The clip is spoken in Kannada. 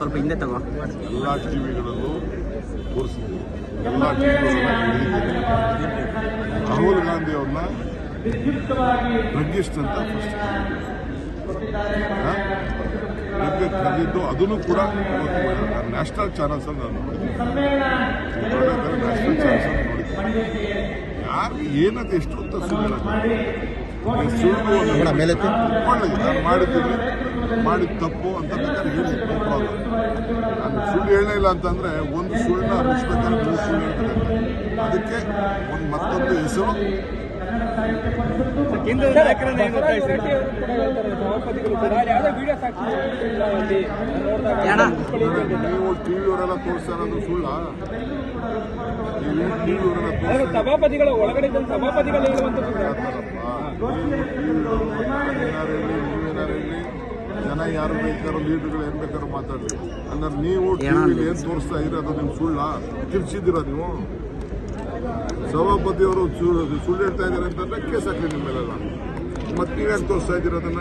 ಸ್ವಲ್ಪ ಹಿಂದೆ ತಗೋ. ಎಲ್ಲ ಟಿವಿಗಳಲ್ಲೂ ತೋರಿಸಿದ್ದೀವಿ, ಎಲ್ಲ ಟಿವಿಗಳನ್ನ ಹಿಡಿದಿದ್ದೀವಿ. ರಾಹುಲ್ ಗಾಂಧಿ ಅವ್ರನ್ನ ಡ್ರಗ್ಗಿಸ್ಟ್ ಅಂತ ಫಸ್ಟ್ ಕರೆದಿದ್ದು, ಅದನ್ನು ಕೂಡ ನ್ಯಾಷನಲ್ ಚಾನಲ್ಸ್ ಅಲ್ಲಿ ನಾನು ನೋಡಿದ್ದೀನಿ. ನ್ಯಾಷನಲ್ ಚಾನಲ್ಸ್ ಅಲ್ಲಿ ನೋಡಿದ್ದೀನಿ. ಯಾರು ಏನದು ಎಷ್ಟು ಅಂತ ಸುಳ್ಳು ನಾನು ಮಾಡಿದ್ದೀನಿ, ಮಾಡಿದ ತಪ್ಪು ಅಂತ ಬೇಕಾದ್ರೆ ಹೇಳಿ, ನಾನು ಸುಳ್ಳು ಹೇಳಲಿಲ್ಲ ಅಂತಂದ್ರೆ ಒಂದು ಸುಳ್ಳನ್ನ ಮುಗಿಸ್ಬೇಕಾದ್ರೆ 3 ಸುಳ್ಳು ಹೇಳ್ತಾರೆ. ಅದಕ್ಕೆ ಒಂದು ಮತ್ತೊಂದು ಹೆಸರು ನೀವು ಟಿವಿಯವರೆಲ್ಲ ತೋರಿಸ್ತಾ ಇರೋದು ಸುಳ್ಳ? ಸಭಾಪತಿಗಳ ಒಳಗಡೆ ಸಭಾಪತಿಗಳು ಜನ ಯಾರು ಬೇಕಾದ್ರೂ ಲೀಡರ್ಗಳು ಏನ್ ಬೇಕಾದ್ರೂ ಮಾತಾಡ್ಲಿ. ಅಂದ್ರೆ ನೀವು ಟಿವಿಲಿ ಏನ್ ತೋರಿಸ್ತಾ ಇದ್ರೆ ಅದು ನಿಮ್ ಸುಳ್ಳ ತಿರ್ಸಿದ್ದೀರ ನೀವು? ಸಭಾಪತಿಯವರು ಸುಳ್ಳು ಹೇಳ್ತಾ ಇದ್ದಾರೆ ಅಂತಂದ್ರೆ ಕೇಸ್ ಹಾಕ್ಲಿ ನಿಮ್ಮ ಮೇಲೆಲ್ಲ. ಮತ್ತೆ ನೀವ್ಯಾಕೆ ತೋರಿಸ್ತಾ ಇದ್ದೀರ ಅದನ್ನ?